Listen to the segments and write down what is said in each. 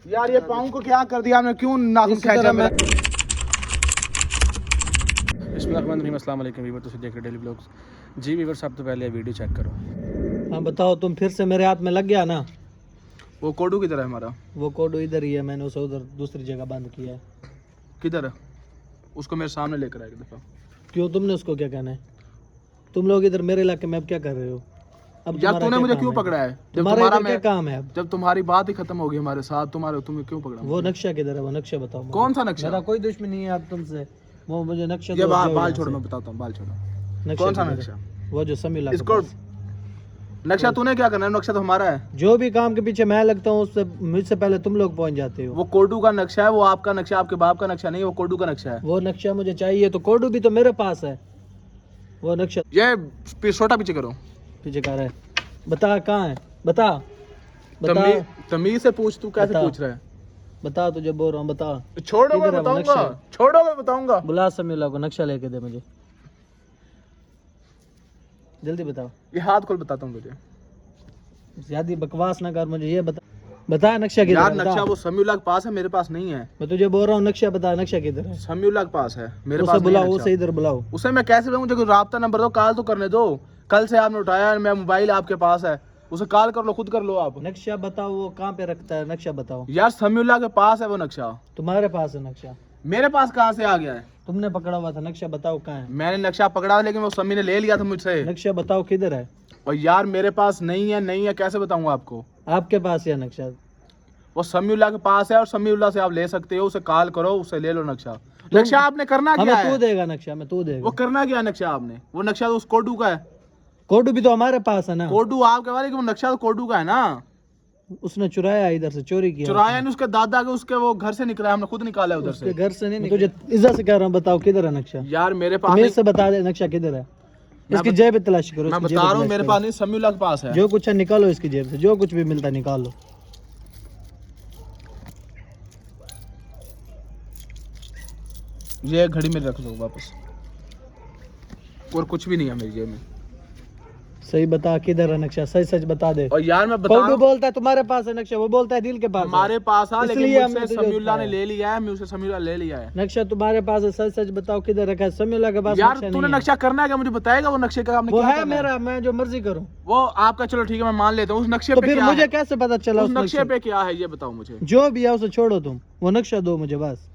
यार ये पाँव को क्या कर दिया आपने, क्यों नाखून खींचा मेरा? अस्सलाम वालेकुम वीवर, तो देख रहे डेली ब्लॉग्स। जी वीवर साहब, तो पहले वीडियो चेक करो। हाँ बताओ, तुम फिर से मेरे हाथ में लग गया ना। वो कोडू किधर है हमारा? वो कोडू इधर ही है, मैंने उसे उधर दूसरी जगह बंद किया है। किधर है? उसको मेरे सामने लेकर आए एक दफा। क्यों, तुमने उसको क्या कहना है? तुम लोग इधर मेरे इलाके में अब क्या कर रहे हो? अब यार तूने मुझे क्यों पकड़ा है? जब तुम्हारा क्या काम है? अब जब तुम्हारी बात ही खत्म होगी हमारे साथ, तुम्हें क्यों पकड़ा? वो नक्शा किधर है? वो नक्शा बताओ मुझे। कौन सा नक्शा? मेरा कोई दुश्मनी नहीं है अब तुमसे। वो मुझे नक्शा ये बाल छोड़ो, मैं बताता हूँ, बाल छोड़ो। कौन सा नक्शा? वो जो समीला इसको नक्शा तूने क्या करना है? नक्शा तो हमारा है। जो भी काम के पीछे मैं लगता हूँ उससे मुझसे पहले तुम लोग पहुंच जाते हो। वो कोडू का नक्शा है, वो आपका नक्शा, आपके बाप का नक्शा नहीं है, वो कोडू का नक्शा है। वो नक्शा मुझे चाहिए तो कोडू भी तो मेरे पास है। वो नक्शा ये छोटा पीछे करो, पीछे का है। बता कहाँ है? बता तमीज से पूछ, तू कैसे पूछ रहा है? बता, तुझे बोल रहा हूँ, बता। छोड़ो मैं बताऊंगा, छोड़ो मैं बताऊंगा। बुला समीला को, नक्शा लेके दे मुझे, जल्दी बताओ। ये हाथ खोल, बताता हूँ तुझे। ज्यादा बकवास ना कर, मुझे ये बता नक्शा किधर यार है? नक्शा वो समीउल्लाह के पास है, मेरे पास नहीं है। मैं तुझे बोल रहा हूँ नक्शा बता, नक्शा किधर है? समीउल्लाह के पास है, मेरे उसे पास नहीं है बुलाओ, नक्शा। उसे इधर बुलाओ। उसे मैं कैसे बुलाऊं? मुझे कोई राब्ता नंबर दो, कॉल तो करने दो। कल से आपने उठाया, मैं मोबाइल आपके पास है, उसे कॉल कर लो, खुद कर लो आप। नक्शा बताओ, वो कहाँ पे रखता है? नक्शा बताओ। यार समीउल्लाह के पास है वो नक्शा। तुम्हारे पास है नक्शा? मेरे पास कहाँ से आ गया है? तुमने पकड़ा हुआ था, नक्शा बताओ कहाँ है? मैंने नक्शा पकड़ा, लेकिन वो समी ने ले लिया था मुझसे। नक्शा बताओ किधर है? और यार मेरे पास नहीं है, कैसे बताऊंगा आपको? आपके पास है नक्शा? वो समीउल्लाह के पास है, और समीउल्लाह से आप ले सकते हो, उसे कॉल करो, उसे ले लो नक्शा। नक्शा आपने करना क्या है? तू देगा नक्शा, मैं तू देगा। वो करना क्या है नक्शा आपने? वो नक्शा तो उस कोडू का है। कोडू भी तो हमारे पास है ना। कोडू आपके वाले, वो नक्शा तो कोडू का है ना। उसने चुराया, इधर से चोरी किया। चुराया नहीं, उसके दादा के, उसके वो घर से निकला है, हमने खुद निकाला है उधर से। घर से नहीं, तुझे इज्जत से कह रहा हूँ, बताओ किधर है नक्शा? यार मेरे पास मेरे से बता दे नक्शा किधर है। इसकी जेब में तलाशी करो। मैं बता रहा हूँ, मेरे पास नहीं, समीउल्लाह के पास है। जो कुछ है निकालो इसकी जेब से, जो कुछ भी मिलता है निकालो। ये घड़ी में रख दो वापस, और कुछ भी नहीं है मेरी जेब में। सही बता किधर है नक्शा, सच सच बता दे। और यार मैं बता कोडू बोलता है तुम्हारे पास है नक्शा, वो बोलता है दिल के पास है। हमारे पास है, इसलिए लेकिन हमने मुझसे तुझे समीउल्लाह ने उठाया। ले लिया है, मुझसे समीउल्लाह ले लिया है। नक्शा तुम्हारे पास है, सच सच बताओ किधर रखा है? समीउल्लाह के पास यार नक्शा तूने नहीं है। नक्शा करना है क्या? मुझे बताएगा वो नक्शे का आपने वो क्या है करना मेरा, मैं जो मर्जी करूँ। वो आपका, चलो ठीक है, मैं मान लेता हूँ। उस नक्शे तो पे फिर क्या मुझे है? कैसे पता चला उस उस नक्शे पे क्या है ये बताओ मुझे। जो भी है उसे छोड़ो, तुम वो नक्शा दो मुझे बस।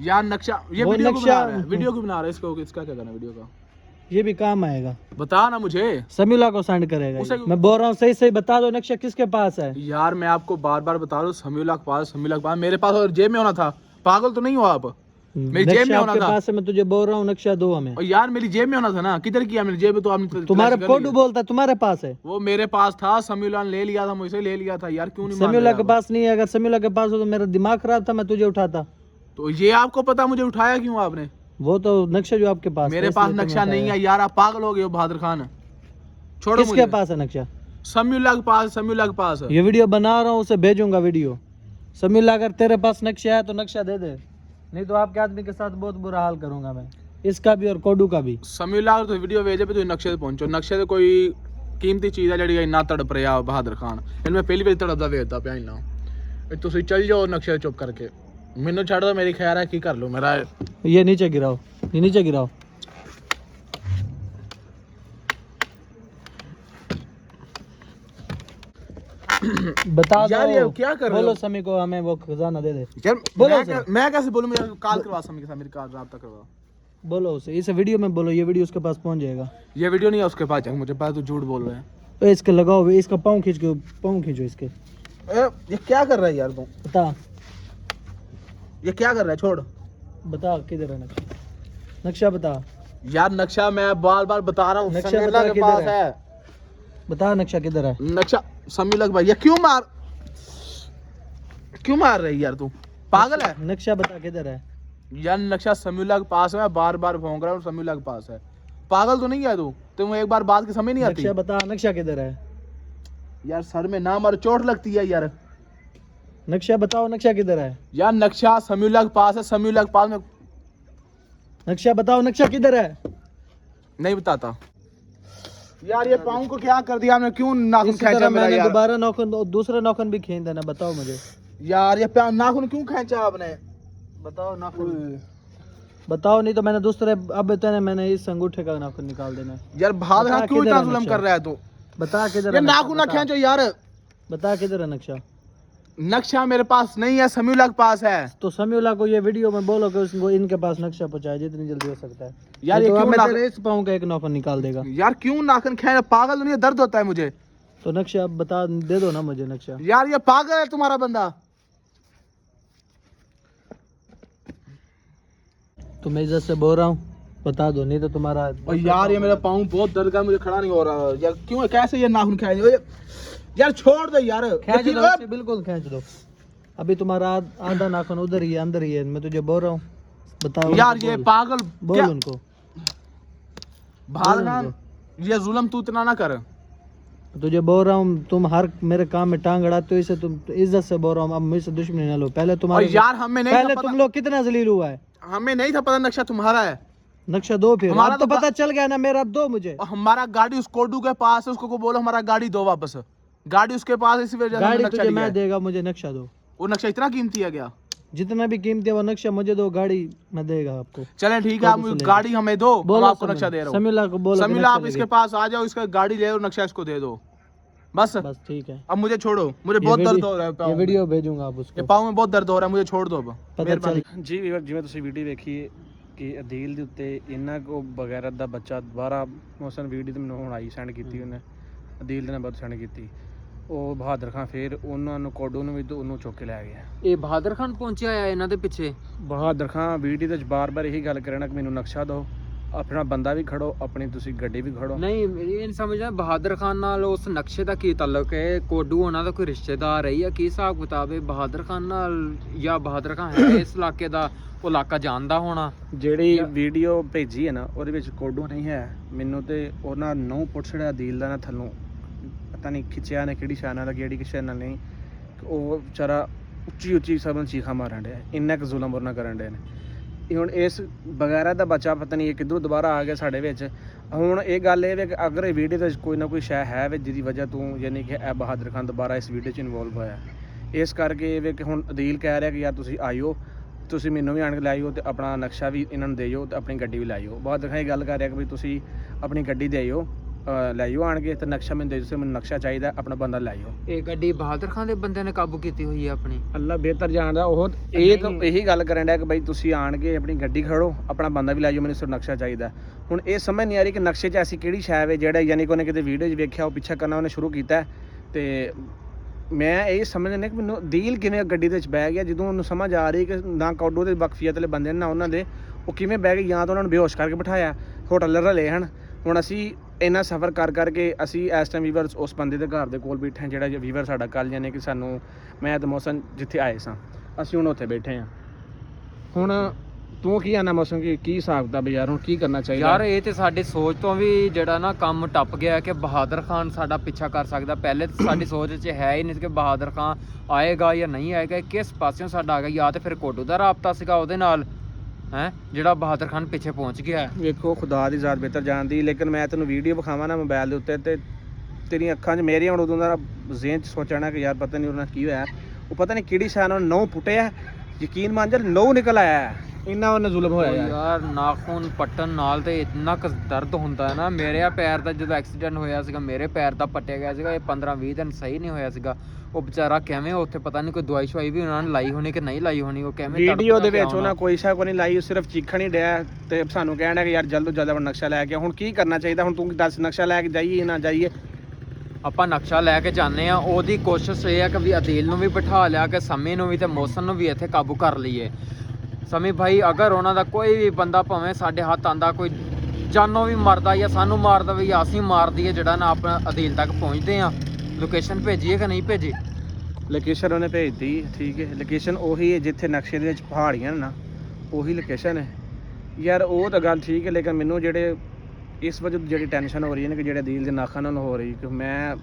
यार नक्शा, ये वो वीडियो क्यों बना नक्शा- रहा है? वीडियो क्यों बना रहा है? इसको, इसका क्या करना है वीडियो का? ये भी काम आएगा, बता ना मुझे। समीउल्लाह को सेंड करेगा उसे- ये। मैं बोल रहा हूँ सही सही बता दो नक्शा किसके पास है। यार मैं आपको बार बार बता रहा हूँ, समीउल्लाह के पास, समीउल्लाह के पास, मेरे पास और जेब में होना था। पागल तो नहीं हो आप? मेरी जेब में नक्शा होना आपके था। पास है, मैं तुझे बोल रहा हूँ नक्शा दो हमें। और यार मेरी जेब में होना था ना, किधर किया मेरी जेब में? तो आपने तुम्हारे तलाशी कर कोडू लिया। बोलता है तुम्हारे पास है। वो मेरे पास था, समीउल्लाह ने ले लिया था, मुझसे ले लिया था। यार क्यों नहीं मान समीउल्लाह रहे के आप? पास नहीं है, अगर समीउल्लाह के पास हो तो मेरा दिमाग खराब था, मैं तुझे उठाता। तो ये आपको पता, मुझे उठाया क्यों आपने? वो तो नक्शा जो आपके पास मेरे है, पास इसलिए तुम्हें नक्शा नहीं उठाया। है यार, आप पागल हो गए हो बहादुर खान। छोड़ो किसके मुझे। पास है नक्शा? समीउल्लाह के पास, समीउल्लाह के पास है। ये वीडियो बना रहा हूँ, उसे भेजूंगा वीडियो। समीउल्लाह अगर तेरे पास नक्शा है तो नक्शा दे दे, नहीं तो आपके आदमी के साथ बहुत बुरा हाल करूंगा मैं, इसका भी और कोडू का भी। समीउल्लाह तो वीडियो भेजे पे, तो नक्शे से पहुंचो। नक्शे से कोई कीमती चीज है जड़ी ना तड़प रहा बहादुर खान, इनमें पहली बार तड़पदा वेचदा पिया ना। तुम चल जाओ नक्शे चुप करके, मैनू छड़ दो, मेरी खैर है की कर लो मेरा। ये नीचे गिराओ, ये नीचे गिराओ। बता यार दो, ये क्या कर रहे हो? बोलो समी को हमें वो खजाना दे दे। यार बोलो मैं कैसे बोलूं? मेरा कॉल करवा समी के साथ, मेरी कॉल राब्ता करवा। बोलो उसे, इस वीडियो में बोलो, ये वीडियो उसके पास पहुंच जाएगा। ये वीडियो नहीं है उसके पास, मुझे पता, तू झूठ बोल रहा है। तो इसके लगाओ, इसका पाँव खींच के, पाँव खींचो इसके। ये क्या कर रहा है यार तू? बता, ये क्या कर रहा है? छोड़। बता किधर है नक्शा? नक्शा बता। यार नक्शा मैं बार बार बता रहा हूँ, नक्शा समीउल्लाह बता के किधर पास है? है। बता नक्शा किधर है? नक्शा समीउल्लाह भाई, ये क्यों मार रही यार तू? पागल है? नक्शा बता किधर है? यार नक्शा समीउल्लाह के पास है, मैं बार बार भौंक रहा हूँ, समीउल्लाह के पास है। पागल तो नहीं है तू? तुम एक बार बात की समझ नहीं आती? नक्शा बता, नक्शा किधर है? यार सर में ना मारो, चोट लगती है यार। नक्शा बताओ, नक्शा किधर है? यार नक्शा समीउल्लाह के पास है, समीउल्लाह के पास में। नक्शा बताओ, नक्शा किधर है? नहीं बताता। यार ये पाँव को क्या कर दिया आपने, क्यों नाखून इसी तरह खींचा मेरा मैंने यार? दोबारा नौखन, दूसरा नौखन भी खींच देना, बताओ मुझे। यार ये नाखून क्यों खींचा आपने? बताओ नाखून। बताओ, नहीं तो मैंने दूसरे अब तेने मैंने इस अंगूठे का नाखून निकाल देना। यार भाग बता क्यों किधर इतना है जुल्म नक्शा? कर रहा है तू? बता किधर ये है नक्शा, नाखून ना बता। खींचो यार। बता किधर है नक्शा। नक्शा मेरे पास नहीं है, समीउल्लाह के पास है। तो समीउल्लाह को ये वीडियो में बोलो कि उसको इनके पास नक्शा पहुंचाए जितनी जल्दी हो सकता है। यार ये तो क्यों मैं नाखून, तेरे इस पाँव का एक नाखून निकाल देगा। यार क्यों नाखून खींच? पागल दुनिया, दर्द होता है मुझे। तो नक्शा अब बता, दे दो ना मुझे नक्शा। यार ये पागल है तुम्हारा बंदा। तो मैं इज्जत से बोल रहा हूँ, बता दो, नहीं तो तुम्हारा। और यार ये मेरा पाँव बहुत दर्द कर, मुझे खड़ा नहीं हो रहा यार। क्यों, कैसे ये नाखून खींच? यार छोड़ दो यार। खींच दो इसे, बिल्कुल खींच दो। अभी तुम्हारा आधा नाखून उधर ही है, अंदर ही है। मैं तुझे बोल रहा हूँ, बताओ यार उनको, ये बोल। पागल बोल क्या? उनको। भाग बोल ना, उनको। ये जुल्म तू इतना ना कर। तुझे बोल रहा हूँ, तुम हर मेरे काम में टांग अड़ाते हो, इसे तुम इज्जत से बोल रहा हूँ, अब मुझसे दुश्मनी ना लो। पहले और तुम्हारे यार हमें नहीं पहले था तुम पता, लोग कितना जलील हुआ है। हमें नहीं था पता नक्शा तुम्हारा है। नक्शा दो फिर, हमारा अब तो तो पता चल गया ना मेरा, अब दो मुझे। और हमारा गाड़ी उस कोडू के पास है, उसको को बोलो हमारा गाड़ी दो वापस। गाड़ी उसके पास है, इसी वजह से हमने गाड़ी नक्शा तुझे लिया मैं है। देगा, मुझे नक्शा दो। वो नक्शा इतना कीमती है क्या? जितना भी कीमती है वो नक्शा मुझे दो, गाड़ी मैं देगा आपको। चलें ठीक है, आप कोडू से मुझे लेगा। गाड़ी हमें दो, हम बोलो आपको नक्शा दे रहा हूँ। समीउल्लाह को बोलो कि समीउल्लाह नक्शा आप इसके लगे। पास आ जाओ, इसका गाड़ी ले और नक्शा इसको दे दो बस। बस ठीक है, अब मुझे छोड़ो, मुझे बहुत दर्द हो रहा है ये पाँव में। वीडियो भेजूंगा आप ये उसको। पाँव में बहुत दर्द ਹੋ ਰਿਹਾ, मुझे छोड़ दो अब। पता ਮਿਹਰਬਾਨੀ। चल। ਜੀ ਵੀਰ, ਜਿਵੇਂ ਤੁਸੀਂ ਵੀਡੀਓ ਵੇਖੀ ਕਿ ਅਦੀਲ ਦੇ ਉੱਤੇ ਇਹਨਾਂ ਕੋ ਬਗੈਰਤ ਦਾ ਬੱਚਾ ਦੁਬਾਰਾ ਮੌਸਮ ਵੀਡੀਓ ਤੇ ਮੈਨੂੰ ਹੁਣ ਆਈ ਸੈਂਡ ਕੀਤੀ ਉਹਨੇ, ਅਦੀਲ ਦੇ ਨੰਬਰ ਤੋਂ ਸੈਂਡ ਕੀਤੀ। ਉਹ ਬਹਾਦਰ ਖਾਨ ਫਿਰ ਉਹਨਾਂ ਨੂੰ ਕੋਡੋ ਨੂੰ ਵੀ ਤੇ ਉਹਨੂੰ ਚੁੱਕ ਕੇ ਲੈ ਗਿਆ। ਇਹ ਬਹਾਦਰ ਖਾਨ ਪਹੁੰਚਿਆ ਆ ਇਹਨਾਂ ਦੇ ਪਿੱਛੇ। ਬਹਾਦਰ ਖਾਨ ਵੀਡੀਓ ਦੇ ਵਿੱਚ ਬਾਰ-ਬਾਰ ਇਹੀ ਗੱਲ ਕਰਨਾ ਕਿ ਮੈਨੂੰ ਨਕਸ਼ਾ ਦਿਓ, ਆਪਣਾ ਬੰਦਾ ਵੀ ਖੜੋ, ਆਪਣੀ ਤੁਸੀਂ ਗੱਡੀ ਵੀ ਖੜੋ। ਨਹੀਂ ਇਹ ਨਹੀਂ ਸਮਝਦਾ ਬਹਾਦਰ ਖਾਨ ਨਾਲ ਉਸ ਨਕਸ਼ੇ ਦਾ ਕੀ ਤਾਲੁਕ ਹੈ? ਕੋਡੂ ਉਹਨਾਂ ਦਾ ਕੋਈ ਰਿਸ਼ਤੇਦਾਰ ਹੈ ਜਾਂ ਕੀ ਹਿਸਾਬ ਕਿਤਾਬ ਹੈ ਬਹਾਦਰ ਖਾਨ ਨਾਲ? ਜਾਂ ਬਹਾਦਰ ਖਾਨ ਹੈ ਇਸ ਇਲਾਕੇ ਦਾ, ਉਹ ਇਲਾਕਾ ਜਾਣਦਾ ਹੋਣਾ? ਜਿਹੜੀ ਵੀਡੀਓ ਭੇਜੀ ਹੈ ਨਾ ਉਹਦੇ ਵਿੱਚ ਕੋਡੋ ਨਹੀਂ ਹੈ। ਮੈਨੂੰ ਤੇ ਉਹਨਾਂ ਨੂੰ ਪੁੱਛ ਛੜਿਆ ਅਦੀਲ ਦਾ ਨਾ ਥੱਲੋਂ, ਪਤਾ ਨਹੀਂ ਖਿੱਚਿਆ ਨੇ ਕਿਹੜੀ ਸ਼ਾਨ ਨਾਲ, ਕਿਹੜੀ ਕਿਸੇ ਨਾਲ ਨਹੀਂ। ਉਹ ਵਿਚਾਰਾ ਉੱਚੀ ਉੱਚੀ ਸਭ ਨੂੰ ਚੀਖਾਂ ਮਾਰਨ ਡਿਆ, ਇੰਨਾ ਕੁ ਜ਼ੁਲਮ ਉਹਨਾਂ ਕਰਨ ਡਏ ਨੇ। ਇਹ ਹੁਣ ਇਸ ਬਗੈਰਾ ਦਾ ਬੱਚਾ ਪਤਾ ਨਹੀਂ ਇਹ ਕਿੱਧਰੋਂ ਦੁਬਾਰਾ ਆ ਗਿਆ ਸਾਡੇ ਵਿੱਚ। ਹੁਣ ਇਹ ਗੱਲ ਇਹ ਵੇ ਕਿ ਅਗਰ ਇਹ ਵੀਡੀਓ 'ਚ ਕੋਈ ਨਾ ਕੋਈ ਸ਼ੈ ਹੈ ਵੇ ਜਿਹਦੀ ਵਜ੍ਹਾ ਤੋਂ ਯਾਨੀ ਕਿ ਇਹ ਬਹਾਦਰ ਖਾਨ ਦੁਬਾਰਾ ਇਸ ਵੀਡੀਓ 'ਚ ਇਨਵੋਲਵ ਹੋਇਆ, ਇਸ ਕਰਕੇ ਇਹ ਵੇ ਕਿ ਹੁਣ ਅਦੀਲ ਕਹਿ ਰਿਹਾ ਕਿ ਯਾਰ ਤੁਸੀਂ ਆਇਓ, ਤੁਸੀਂ ਮੈਨੂੰ ਵੀ ਆਣ ਕੇ ਲੈ ਆਇਓ ਤੇ ਆਪਣਾ ਨਕਸ਼ਾ ਵੀ ਇਹਨਾਂ ਨੂੰ ਦੇ ਜਾਓ ਤੇ ਆਪਣੀ ਗੱਡੀ ਵੀ ਲੈ ਆਇਓ। ਬਹਾਦਰ ਖਾਨ ਇਹ ਗੱਲ ਕਰ ਰਿਹਾ ਕਿ ਵੀ ਤੁਸੀਂ ਆਪਣੀ ਗੱਡੀ ਦੇ ਆਇਓ, ਲੈ ਆਇਓ ਆਣ ਕੇ ਤੇ ਨਕਸ਼ਾ ਮੈਨੂੰ ਦੇ ਦਿਓ, ਮੈਨੂੰ ਨਕਸ਼ਾ ਚਾਹੀਦਾ, ਆਪਣਾ ਬੰਦਾ ਲੈ ਆਇਓ। ਇਹ ਗੱਡੀ ਬਹਾਦਰ ਖਾਨ ਦੇ ਬੰਦਿਆਂ ਨੇ ਕਾਬੂ ਕੀਤੀ ਹੋਈ ਹੈ ਆਪਣੀ। ਅੱਲਾ ਬਿਹਤਰ ਜਾਣਦਾ। ਉਹ ਇਹ ਤਾਂ ਇਹੀ ਗੱਲ ਕਰਨ ਡਿਆ ਕਿ ਬਈ ਤੁਸੀਂ ਆਣ ਕੇ ਆਪਣੀ ਗੱਡੀ ਖੜੋ, ਆਪਣਾ ਬੰਦਾ ਵੀ ਲੈ ਜਾਓ, ਮੈਨੂੰ ਸਿਰਫ ਨਕਸ਼ਾ ਚਾਹੀਦਾ। ਹੁਣ ਇਹ ਸਮਝ ਨਹੀਂ ਆ ਰਹੀ ਕਿ ਨਕਸ਼ੇ 'ਚ ਐਸੀ ਕਿਹੜੀ ਸ਼ੈ ਹੈ ਜਿਹੜਾ ਯਾਨੀ ਕਿ ਉਹਨੇ ਕਿਤੇ ਵੀਡੀਓ 'ਚ ਵੇਖਿਆ ਉਹ ਪਿੱਛਾ ਕਰਨਾ ਉਹਨੇ ਸ਼ੁਰੂ ਕੀਤਾ। ਤੇ ਮੈਂ ਇਹ ਸਮਝਦਾ ਕਿ ਮੈਨੂੰ ਅਦੀਲ ਕਿਵੇਂ ਗੱਡੀ ਦੇ ਵਿੱਚ ਬਹਿ ਗਿਆ, ਜਦੋਂ ਉਹਨੂੰ ਸਮਝ ਆ ਰਹੀ ਕਿ ਨਾ ਕੋਡੋ ਦੇ ਬਖਫੀਅਤ ਵਾਲੇ ਬੰਦੇ ਨੇ ਨਾ ਉਹਨਾਂ ਦੇ, ਉਹ ਕਿਵੇਂ ਬਹਿ ਗਏ। ਜਾਂ ਤਾਂ ਉਹਨਾਂ ਨੂੰ ਬੇਹੋਸ਼ ਕਰਕੇ ਬਿਠਾਇਆ, ਹੋਟਲ ਰਲੇ ਹਨ। ਹੁਣ ਅਸੀਂ ਇੰਨਾ ਸਫ਼ਰ ਕਰ ਕਰਕੇ ਅਸੀਂ ਇਸ ਟਾਈਮ ਵੀਵਰਸ ਉਸ ਬੰਦੇ ਦੇ ਘਰ ਦੇ ਕੋਲ ਬੈਠੇ ਹਾਂ, ਜਿਹੜਾ ਵੀਵਰ ਸਾਡਾ ਕੱਲ੍ਹ ਯਾਨੀ ਕਿ ਸਾਨੂੰ ਮੈਂ ਤੇ ਮੌਸਮ ਜਿੱਥੇ ਆਏ ਸਾਂ ਅਸੀਂ ਹੁਣ ਉੱਥੇ ਬੈਠੇ ਹਾਂ। ਹੁਣ ਤੂੰ ਕੀ ਆਨਾ ਮੌਸਮ ਕੀ ਹਿਸਾਬ ਦਾ ਯਾਰ, ਹੁਣ ਕੀ ਕਰਨਾ ਚਾਹੀਦਾ? ਯਾਰ ਇਹ ਤੇ ਸਾਡੀ ਸੋਚ ਤੋਂ ਵੀ ਜਿਹੜਾ ਨਾ ਕੰਮ ਟੱਪ ਗਿਆ ਕਿ ਬਹਾਦਰ ਖਾਨ ਸਾਡਾ ਪਿੱਛਾ ਕਰ ਸਕਦਾ। ਪਹਿਲੇ ਤਾਂ ਸਾਡੀ ਸੋਚ 'ਚ ਹੈ ਹੀ ਨਹੀਂ ਕਿ ਬਹਾਦਰ ਖਾਨ ਆਏਗਾ ਜਾਂ ਨਹੀਂ ਆਏਗਾ, ਕਿਸ ਪਾਸਿਓਂ ਸਾਡਾ ਆ ਗਿਆ। ਜਾਂ ਤੇ ਫਿਰ ਕੋਡੂ ਦਾ ਰਾਬਤਾ ਸੀਗਾ ਉਹਦੇ ਨਾਲ ਹੈ ਜਿਹੜਾ ਬਹਾਦਰ ਖਾਨ ਪਿੱਛੇ ਪਹੁੰਚ ਗਿਆ। ਵੇਖੋ ਖੁਦਾ ਦੀ ਜ਼ਾਤ ਬਿਹਤਰ ਜਾਣਦੀ, ਲੇਕਿਨ ਮੈਂ ਤੈਨੂੰ ਵੀਡੀਓ ਵਿਖਾਵਾਂ ਨਾ ਮੋਬਾਈਲ ਦੇ ਉੱਤੇ ਤੇ ਤੇਰੀਆਂ ਅੱਖਾਂ 'ਚ ਮੇਰੀਆਂ ਹੁਣ ਉਦੋਂ ਦਾ ਜ਼ੇਨ 'ਚ ਸੋਚਣਾ ਕਿ ਯਾਰ ਪਤਾ ਨਹੀਂ ਉਹਨਾਂ ਕੀ ਹੋਇਆ, ਉਹ ਪਤਾ ਨਹੀਂ ਕਿਹੜੀ ਸ਼ਾਨ ਨਾਲ ਨਹੁੰ ਪੁੱਟਿਆ, ਯਕੀਨ ਮੰਨ ਜਾ ਨਹੁੰ ਨਿਕਲ ਆਇਆ, ਇੰਨਾ ਉਹਨੇ ਜ਼ੁਲਮ ਹੋਇਆ ਯਾਰ। ਯਾਰ ਨਾਖੂਨ ਪੱਟਣ ਨਾਲ ਤੇ ਇੰਨਾ ਕੁ ਦਰਦ ਹੁੰਦਾ ਹੈ ਨਾ। ਮੇਰੇ ਪੈਰ ਦਾ ਜਦੋਂ ਐਕਸੀਡੈਂਟ ਹੋਇਆ ਸੀਗਾ, ਮੇਰੇ ਪੈਰ ਦਾ ਪੱਟਿਆ ਗਿਆ ਸੀਗਾ, ਇਹ 15-20 ਦਿਨ ਸਹੀ ਨਹੀਂ ਹੋਇਆ ਸੀਗਾ। ਉਹ ਵਿਚਾਰਾ ਕਿਵੇਂ ਉੱਥੇ ਪਤਾ ਨਹੀਂ ਕੋਈ ਦਵਾਈ ਸ਼ਵਾਈ ਵੀ ਉਹਨਾਂ ਨੇ ਲਾਈ ਹੋਣੀ ਕਿ ਨਹੀਂ ਲਾਈ ਹੋਣੀ, ਉਹ ਕਿਵੇਂ ਵੀਡੀਓ ਦੇ ਵਿੱਚ ਉਹਨਾਂ ਕੋਈ ਸ਼ਾ ਕੋਈ ਨਹੀਂ ਲਾਈ, ਉਹ ਸਿਰਫ ਚੀਖਣ ਹੀ ਡਿਆ ਤੇ ਸਾਨੂੰ ਕਹਿਣ ਡਿਆ ਕਿ ਯਾਰ ਜਲਦ ਤੋਂ ਜਲਦ ਆਪਣਾ ਨਕਸ਼ਾ ਲੈ ਕੇ। ਹੁਣ ਕੀ ਕਰਨਾ ਚਾਹੀਦਾ? ਹੁਣ ਤੂੰ ਦੱਸ, ਨਕਸ਼ਾ ਲੈ ਕੇ ਜਾਈਏ ਨਾ ਜਾਈਏ? ਆਪਾਂ ਨਕਸ਼ਾ ਲੈ ਕੇ ਜਾਂਦੇ ਆ। ਉਹਦੀ ਕੋਸ਼ਿਸ਼ ਇਹ ਹੈ ਕਿ ਵੀ ਅਦੀਲ ਨੂੰ ਵੀ ਬਿਠਾ ਲਿਆ ਕੇ ਸਮੀ ਨੂੰ ਵੀ ਤੇ ਮੌਸਮ ਨੂੰ ਵੀ ਇੱਥੇ ਕਾਬੂ ਕਰ ਲਈਏ। ਸਮੀ ਭਾਈ ਅਗਰ ਉਹਨਾਂ ਦਾ ਕੋਈ ਵੀ ਬੰਦਾ ਭਾਵੇਂ ਸਾਡੇ ਹੱਥ ਆਂਦਾ, ਕੋਈ ਜਾਨੋਂ ਵੀ ਮਰਦਾ ਜਾਂ ਸਾਨੂੰ ਮਾਰ ਦਵੇ ਜਾਂ ਅਸੀਂ ਮਾਰ ਦਈਏ, ਜਿਹੜਾ ਨਾ ਆਪਣਾ ਅਦੀਲ ਤੱਕ ਪਹੁੰਚਦੇ ਆ। ਲੋਕੇਸ਼ਨ ਭੇਜੀਏ ਕਿ ਨਹੀਂ ਭੇਜੀ? ਲੋਕੇਸ਼ਨ ਉਹਨੇ ਭੇਜਤੀ, ਠੀਕ ਹੈ। ਲੋਕੇਸ਼ਨ ਉਹੀ ਹੈ ਜਿੱਥੇ ਨਕਸ਼ੇ ਦੇ ਵਿੱਚ ਪਹਾੜੀਆਂ ਨੇ ਨਾ, ਉਹੀ ਲੋਕੇਸ਼ਨ ਹੈ ਯਾਰ। ਉਹ ਤਾਂ ਗੱਲ ਠੀਕ ਹੈ, ਲੇਕਿਨ ਮੈਨੂੰ ਜਿਹੜੇ ਇਸ ਵਜ੍ਹਾ ਤੋਂ ਜਿਹੜੀ ਟੈਨਸ਼ਨ ਹੋ ਰਹੀ ਹੈ ਨਾ ਕਿ ਜਿਹੜੇ ਦਿਲ ਦੇ ਨਾਖਾਂ ਨਾਲ ਹੋ ਰਹੀ, ਕਿ ਮੈਂ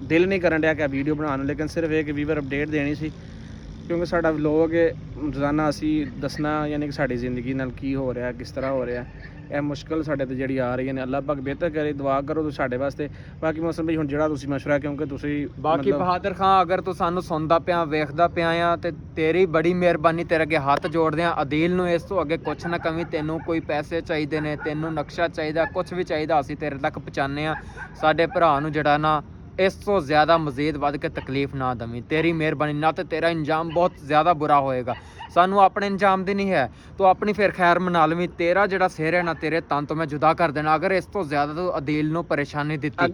ਦਿਲ ਨਹੀਂ ਕਰਨ ਡਿਆ ਕਿ ਵੀਡੀਓ ਬਣਾਉਣ ਨੂੰ, ਲੇਕਿਨ ਸਿਰਫ ਇਹ ਕਿ ਵੀਵਰ ਅਪਡੇਟ ਦੇਣੀ ਸੀ, ਕਿਉਂਕਿ ਸਾਡਾ ਵਲੋਗ ਰੋਜ਼ਾਨਾ ਅਸੀਂ ਦੱਸਣਾ ਯਾਨੀ ਕਿ ਸਾਡੀ ਜ਼ਿੰਦਗੀ ਨਾਲ ਕੀ ਹੋ ਰਿਹਾ, ਕਿਸ ਤਰ੍ਹਾਂ ਹੋ ਰਿਹਾ। ਇਹ ਮੁਸ਼ਕਲ ਸਾਡੇ ਤੇ ਜਿਹੜੀ ਆ ਰਹੀ ਨੇ, ਅੱਲਾਹ ਪਾਕ ਬਿਹਤਰ ਕਰੇ, ਦੁਆ ਕਰੋ ਤੁਸੀਂ ਸਾਡੇ ਵਾਸਤੇ। ਬਾਕੀ ਮੌਸਮ ਭਾਈ ਹੁਣ ਜਿਹੜਾ ਤੁਸੀਂ ਮਸ਼ਵਰਾ, ਕਿਉਂਕਿ ਤੁਸੀਂ ਬਾਕੀ ਬਹਾਦਰ ਖਾਨ ਅਗਰ ਤੂੰ ਸਾਨੂੰ ਸੁਣਦਾ ਪਿਆ ਵੇਖਦਾ ਪਿਆ ਆ ਤੇ ਤੇਰੀ ਬੜੀ ਮਿਹਰਬਾਨੀ, ਤੇਰੇ ਅੱਗੇ ਹੱਥ ਜੋੜਦੇ ਆ। ਅਦੀਲ ਨੂੰ ਇਸ ਤੋਂ ਅੱਗੇ ਕੁਛ ਨਾ ਕਮੀ, ਤੈਨੂੰ ਕੋਈ ਪੈਸੇ ਚਾਹੀਦੇ ਨੇ, ਤੈਨੂੰ ਨਕਸ਼ਾ ਚਾਹੀਦਾ, ਕੁਛ ਵੀ ਚਾਹੀਦਾ, ਅਸੀਂ ਤੇਰੇ ਤੱਕ ਪਹੁੰਚਾਉਂਦੇ ਆ। ਸਾਡੇ ਭਰਾ ਨੂੰ ਜਿਹੜਾ ਨਾ ਇਸ ਤੋਂ ਜ਼ਿਆਦਾ ਮਜ਼ੀਦ ਵੱਧ ਕੇ ਤਕਲੀਫ ਨਾ ਦਵੀਂ, ਤੇਰੀ ਮਿਹਰਬਾਨੀ। ਨਾ ਤੇ ਤੇਰਾ ਇੰਜਾਮ ਬਹੁਤ ਜ਼ਿਆਦਾ ਬੁਰਾ ਹੋਏਗਾ, ਸਾਨੂੰ ਆਪਣੇ ਇੰਜਾਮ ਦੀ ਨਹੀਂ ਹੈ, ਤੂੰ ਆਪਣੀ ਫਿਰ ਖੈਰ ਮਨਾ ਲਵੀਂ। ਤੇਰਾ ਜਿਹੜਾ ਸਿਰ ਹੈ ਨਾ, ਤੇਰੇ ਤਨ ਤੋਂ ਮੈਂ ਜੁਦਾ ਕਰ ਦੇਣਾ ਅਗਰ ਇਸ ਤੋਂ ਜ਼ਿਆਦਾ ਤੂੰ ਅਦੀਲ ਨੂੰ ਪਰੇਸ਼ਾਨੀ ਦਿੱਤੀ।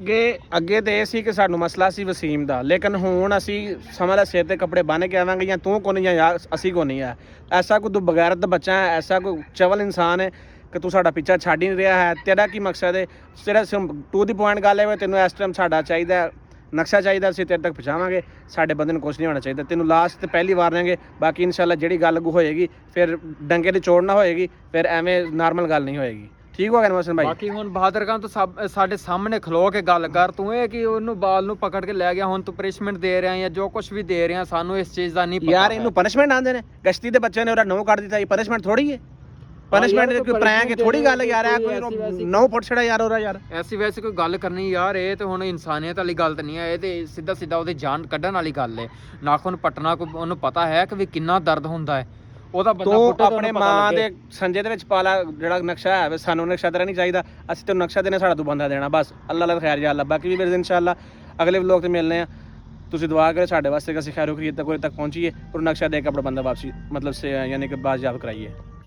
ਅੱਗੇ ਤੇ ਇਹ ਸੀ ਕਿ ਸਾਨੂੰ ਮਸਲਾ ਸੀ ਵਸੀਮ ਦਾ, ਲੇਕਿਨ ਹੁਣ ਅਸੀਂ ਸਮਝ ਲੈ ਸਿਰ ਤੇ ਕੱਪੜੇ ਬੰਨ੍ਹ ਕੇ ਆਵਾਂਗੇ, ਜਾਂ ਤੂੰ ਕੋ ਨਹੀਂ ਜਾਂ ਅਸੀਂ ਕੋ ਨਹੀਂ ਹੈ। ਐਸਾ ਕੋਈ ਤੂੰ ਬਗੈਰਤ ਬੱਚਾ ਹੈ, ਐਸਾ ਕੋਈ ਚਵਲ ਇਨਸਾਨ ਹੈ ਕਿ ਤੂੰ ਸਾਡਾ ਪਿੱਛਾ ਛੱਡ ਹੀ ਨਹੀਂ ਰਿਹਾ ਹੈ। ਤੇਰਾ ਕੀ ਮਕਸਦ ਹੈ? ਤੇਰਾ ਟੂ ਦੀ ਪੁਆਇੰਟ ਗੱਲ ਹੈ, ਤੈਨੂੰ ਇਸ ਟਾਈਮ ਸਾਡਾ ਚਾਹੀਦਾ ਨਕਸ਼ਾ ਚਾਹੀਦਾ, ਅਸੀਂ ਤੇਰੇ ਤੱਕ ਪਹੁੰਚਾਵਾਂਗੇ। ਸਾਡੇ ਬੰਦੇ ਨੂੰ ਕੁਛ ਨਹੀਂ ਹੋਣਾ ਚਾਹੀਦਾ। ਤੈਨੂੰ ਲਾਸਟ ਤੇ ਪਹਿਲੀ ਵਾਰ ਦੇਂਗੇ, ਬਾਕੀ ਇਨਸ਼ਾਅੱਲਾ ਜਿਹੜੀ ਗੱਲ ਹੋਏਗੀ ਫਿਰ ਡੰਗੇ ਦੀ ਚੋੜ ਨਾ ਹੋਏਗੀ, ਫਿਰ ਐਵੇਂ ਨਾਰਮਲ ਗੱਲ ਨਹੀਂ ਹੋਏਗੀ। ਠੀਕ ਹੋ ਗਿਆ ਨਾ ਮਸਨ ਭਾਈ? ਬਾਕੀ ਹੁਣ ਬਹਾਦਰ ਖਾਨ ਤੂੰ ਸਾਡੇ ਸਾਹਮਣੇ ਖਲੋ ਕੇ ਗੱਲ ਕਰ। ਤੂੰ ਇਹ ਕਿ ਉਹਨੂੰ ਬਾਲ ਨੂੰ ਪਕੜ ਕੇ ਲੈ ਗਿਆ, ਹੁਣ ਤੂੰ ਪਨਿਸ਼ਮੈਂਟ ਦੇ ਰਿਹਾ ਜਾਂ ਜੋ ਕੁਝ ਵੀ ਦੇ ਰਿਹਾ, ਸਾਨੂੰ ਇਸ ਚੀਜ਼ ਦਾ ਨਹੀਂ ਪਤਾ ਯਾਰ ਇਹਨੂੰ ਪਨਿਸ਼ਮੈਂਟ ਆਂਦੇ ਨੇ, ਗਸ਼ਤੀ ਦੇ ਬੱਚੇ ਨੇ ਉਹਦਾ ਨੋ ਕੱਢ ਦਿੱਤਾ, ਇਹ ਪਨਿਸ਼ਮੈਂਟ ਥੋੜੀ ਹੈ। ਪਨਿਸ਼ਮੈਂਟ ਕੋਈ ਪ੍ਰੈਂਕ ਹੈ ਥੋੜੀ ਗੱਲ ਯਾਰ, ਹੈ ਕੋਈ ਨੋ ਪੁੱਟ ਛੜਾ ਯਾਰ ਉਹਦਾ ਯਾਰ। ਐਸੀ ਵੈਸੀ ਕੋਈ ਗੱਲ ਕਰਨੀ ਯਾਰ, ਇਹ ਤੇ ਹੁਣ ਇਨਸਾਨੀਅਤ ਵਾਲੀ ਗੱਲ ਤਾਂ ਨਹੀਂ ਹੈ, ਇਹ ਤੇ ਸਿੱਧਾ ਸਿੱਧਾ ਉਹਦੀ ਜਾਨ ਕੱਢਣ ਵਾਲੀ ਗੱਲ ਹੈ। ਨਾਖੂਨ ਪਟਣਾ ਕੋਈ ਉਹਨੂੰ ਪਤਾ ਹੈ ਕਿ ਵੀ ਕਿੰਨਾ ਦਰਦ ਹੁੰਦਾ ਹੈ ਉਹਦਾ ਬੰਦਾ ਤੂੰ ਪੁੱਟੇ ਤਾਂ ਆਪਣੇ ਉਹਨੂੰ ਪਤਾ ਮਾਂ ਲੱਗੇ। ਦੇ ਸੰਜੇ ਦੇ ਵਿੱਚ ਪਾਲਾ ਜਿਹੜਾ ਨਕਸ਼ਾ ਹੈ, ਸਾਨੂੰ ਨਕਸ਼ਾ ਤੇਰਾ ਨਹੀਂ ਚਾਹੀਦਾ, ਅਸੀਂ ਤੈਨੂੰ ਨਕਸ਼ਾ ਦੇਣਾ, ਸਾਡਾ ਤੂੰ ਬੰਦਾ ਦੇਣਾ, ਬਸ। ਅੱਲਾਹ ਲਾ ਖੈਰ, ਜਾਂ ਅੱਲਾਹ। ਬਾਕੀ ਵੀ ਫਿਰ ਇਨਸ਼ਾਅੱਲਾ ਅਗਲੇ ਵਲੋਗ ਤੇ ਮਿਲਨੇ ਆ। ਤੁਸੀਂ ਦੁਆ ਕਰੋ ਸਾਡੇ ਵਾਸਤੇ ਕਿ ਅਸੀਂ ਖੈਰੋ ਖਰੀਦ ਤੱਕ ਪਹੁੰਚੀਏ, ਔਰ ਨਕਸ਼ਾ ਦੇ ਕੇ ਆਪਣਾ ਬੰਦਾ ਵਾਪਸੀ ਮਤਲਬ ਯਾਨੀ ਕਿ ਬਾਜ਼ਿਆਬ ਕਰਾਈਏ।